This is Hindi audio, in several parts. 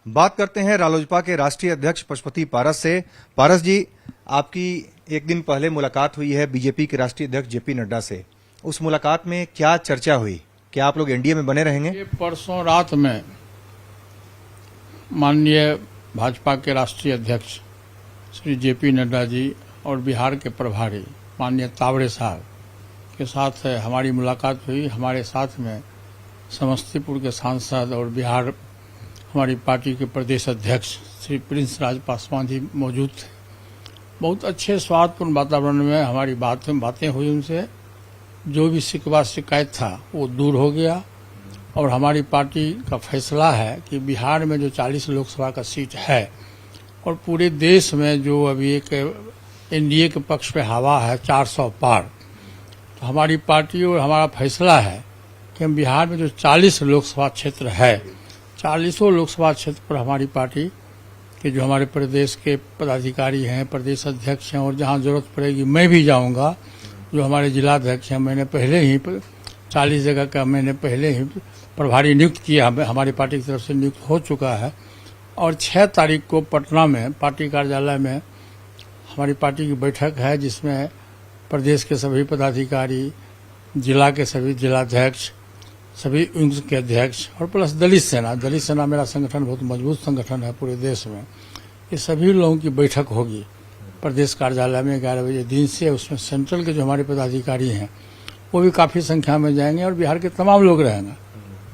बात करते हैं रालोजपा के राष्ट्रीय अध्यक्ष पशुपति पारस से। पारस जी, आपकी एक दिन पहले मुलाकात हुई है बीजेपी के राष्ट्रीय अध्यक्ष जेपी नड्डा से। उस मुलाकात में क्या चर्चा हुई? क्या आप लोग एनडीए में बने रहेंगे? ये परसों रात में माननीय भाजपा के राष्ट्रीय अध्यक्ष श्री जेपी नड्डा जी और बिहार के प्रभारी माननीय तावड़े साहब के साथ हमारी मुलाकात हुई। हमारे साथ में समस्तीपुर के सांसद और बिहार हमारी पार्टी के प्रदेश अध्यक्ष श्री प्रिंस राज पासवान जी मौजूद थे। बहुत अच्छे सौहार्दपूर्ण वातावरण में हमारी बातें हुई। उनसे जो भी शिकवा शिकायत था वो दूर हो गया और हमारी पार्टी का फैसला है कि बिहार में जो 40 लोकसभा का सीट है और पूरे देश में जो अभी एक एनडीए के पक्ष पे हवा है 400 पार, तो हमारी पार्टी और हमारा फैसला है कि हम बिहार में जो 40 लोकसभा क्षेत्र है, 40 लोकसभा क्षेत्र पर हमारी पार्टी के जो हमारे प्रदेश के पदाधिकारी हैं, प्रदेश अध्यक्ष हैं और जहां जरूरत पड़ेगी मैं भी जाऊंगा। जो हमारे जिलाध्यक्ष हैं, मैंने पहले ही 40 जगह का मैंने पहले ही प्रभारी नियुक्त किया, हमारी पार्टी की तरफ से नियुक्त हो चुका है। और 6 तारीख को पटना में पार्टी कार्यालय में हमारी पार्टी की बैठक है, जिसमें प्रदेश के सभी पदाधिकारी, जिला के सभी जिलाध्यक्ष, सभी विंग के अध्यक्ष और प्लस दलित सेना मेरा संगठन बहुत मजबूत संगठन है पूरे देश में। ये सभी लोगों की बैठक होगी प्रदेश कार्यालय में 11 बजे दिन से। उसमें सेंट्रल के जो हमारे पदाधिकारी हैं वो भी काफ़ी संख्या में जाएंगे और बिहार के तमाम लोग रहेंगे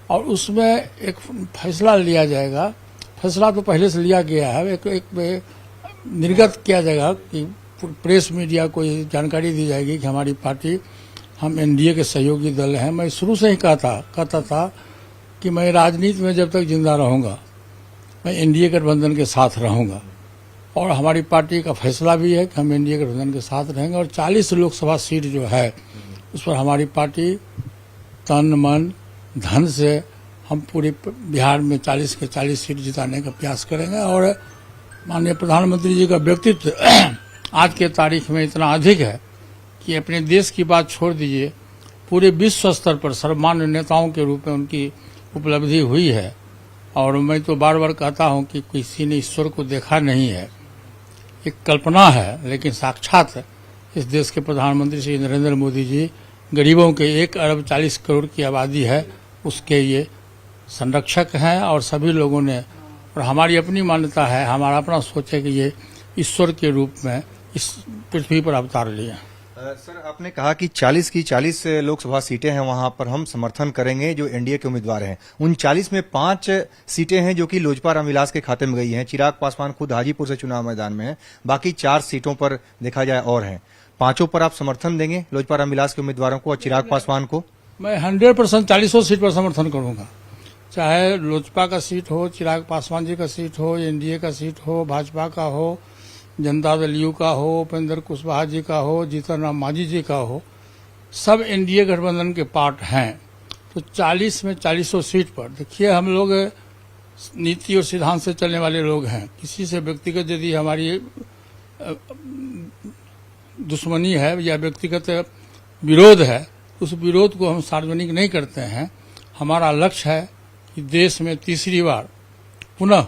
और उसमें एक फैसला लिया जाएगा। फैसला तो पहले से लिया गया है, एक निर्गत किया जाएगा कि प्रेस मीडिया को ये जानकारी दी जाएगी कि हमारी पार्टी, हम एनडीए के सहयोगी दल हैं। मैं शुरू से ही कहता था कि मैं राजनीति में जब तक जिंदा रहूंगा मैं एनडीए गठबंधन के साथ रहूंगा और हमारी पार्टी का फैसला भी है कि हम एनडीए गठबंधन के साथ रहेंगे। और 40 लोकसभा सीट जो है उस पर हमारी पार्टी तन मन धन से हम पूरे बिहार में 40 के 40 सीट जिताने का प्रयास करेंगे। और माननीय प्रधानमंत्री जी का व्यक्तित्व आज के तारीख में इतना अधिक है कि अपने देश की बात छोड़ दीजिए, पूरे विश्व स्तर पर सर्वमान्य नेताओं के रूप में उनकी उपलब्धि हुई है। और मैं तो बार बार कहता हूं कि किसी ने ईश्वर को देखा नहीं है, एक कल्पना है, लेकिन साक्षात इस देश के प्रधानमंत्री श्री नरेंद्र मोदी जी गरीबों के 1 अरब 40 करोड़ की आबादी है उसके ये संरक्षक हैं। और सभी लोगों ने, और हमारी अपनी मान्यता है, हमारा अपना सोच है कि ये ईश्वर के रूप में इस पृथ्वी पर अवतार लिए। सर, आपने कहा कि 40 की 40 लोकसभा सीटें हैं, वहां पर हम समर्थन करेंगे जो एनडीए के उम्मीदवार हैं। उन 40 में 5 सीटें हैं जो कि लोजपा रामविलास के खाते में गई हैं। चिराग पासवान खुद हाजीपुर से चुनाव मैदान में है। बाकी 4 सीटों पर देखा जाए और हैं। 5 पर आप समर्थन देंगे लोजपा रामविलास के उम्मीदवारों को और चिराग पासवान को? मैं 100% 40 सीट पर समर्थन करूंगा, चाहे लोजपा का सीट हो, चिराग पासवान जी का सीट हो, एनडीए का सीट हो, भाजपा का हो, जनता दल यू का हो, उपेंद्र कुशवाहा जी का हो, जीतन राम मांझी जी का हो, सब एनडीए गठबंधन के पार्ट हैं। तो 40 में 40 सीट पर देखिए, हम लोग नीति और सिद्धांत से चलने वाले लोग हैं। किसी से व्यक्तिगत यदि हमारी दुश्मनी है या व्यक्तिगत विरोध है, उस विरोध को हम सार्वजनिक नहीं करते हैं। हमारा लक्ष्य है कि देश में तीसरी बार पुनः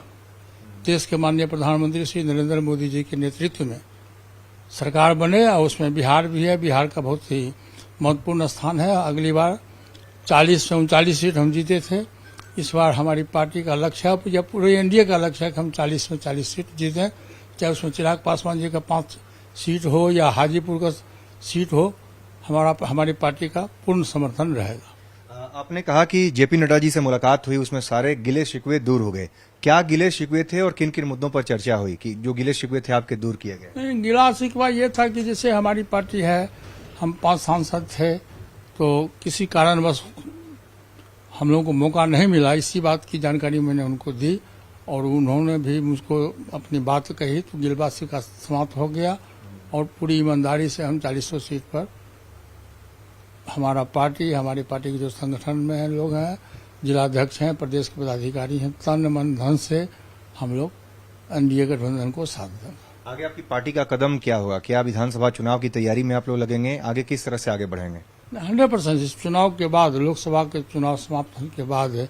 देश के माननीय प्रधानमंत्री श्री नरेंद्र मोदी जी के नेतृत्व में सरकार बने और उसमें बिहार भी है। बिहार का बहुत ही महत्वपूर्ण स्थान है। अगली बार 40 से 39 सीट हम जीते थे। इस बार हमारी पार्टी का लक्ष्य है या पूरे एनडीए का लक्ष्य है कि हम 40 में 40 सीट जीतें, चाहे उसमें चिराग पासवान जी का 5 सीट हो या हाजीपुर का सीट हो, हमारी पार्टी का पूर्ण समर्थन रहेगा। आपने कहा कि जेपी नड्डा जी से मुलाकात हुई, उसमें सारे गिले शिकवे दूर हो गए। क्या गिले शिकवे थे और किन किन मुद्दों पर चर्चा हुई कि जो गिले शिकवे थे आपके दूर किए गए? नहीं, गिला शिकवा ये था कि जैसे हमारी पार्टी है, हम 5 सांसद थे, तो किसी कारणवश हम लोगों को मौका नहीं मिला। इसी बात की जानकारी मैंने उनको दी और उन्होंने भी मुझको अपनी बात कही, तो गिलबा शिकवा समाप्त हो गया और पूरी ईमानदारी से हम 40 सीट पर हमारी पार्टी के जो संगठन में लोग हैं, जिलाध्यक्ष हैं, प्रदेश के पदाधिकारी हैं, तन मन धन से हम लोग एनडीए गठबंधन को साथ देंगे। आगे आपकी पार्टी का कदम क्या होगा? क्या विधानसभा चुनाव की तैयारी में आप लोग लगेंगे? आगे किस तरह से आगे बढ़ेंगे? 100% इस चुनाव के बाद, लोकसभा के चुनाव समाप्त होने के बाद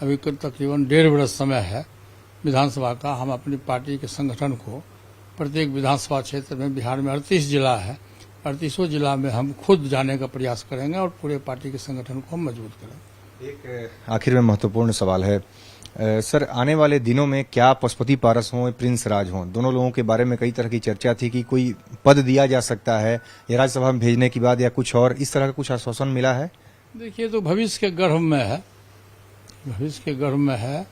अभी तकरीबन 1.5 बरस समय है विधानसभा का हम अपनी पार्टी के संगठन को प्रत्येक विधानसभा क्षेत्र में बिहार में 38 जिला है, 38 जिला में हम खुद जाने का प्रयास करेंगे और पूरे पार्टी के संगठन को हम मजबूत करेंगे। एक आखिर में महत्वपूर्ण सवाल है सर, आने वाले दिनों में क्या पशुपति पारस हों प्रिंस राज हों, दोनों लोगों के बारे में कई तरह की चर्चा थी कि कोई पद दिया जा सकता है या राज्यसभा में भेजने के बाद या कुछ और, इस तरह का कुछ आश्वासन मिला है? देखिए, तो भविष्य के गर्भ में है, भविष्य के गर्भ में है,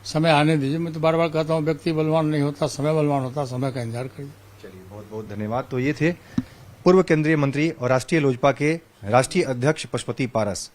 समय आने दीजिए। मैं तो बार बार कहता हूँ व्यक्ति बलवान नहीं होता, समय बलवान होता, समय का इंतजार करिए। चलिए, बहुत बहुत धन्यवाद। तो ये थे पूर्व केंद्रीय मंत्री और राष्ट्रीय लोजपा के राष्ट्रीय अध्यक्ष पशुपति पारस।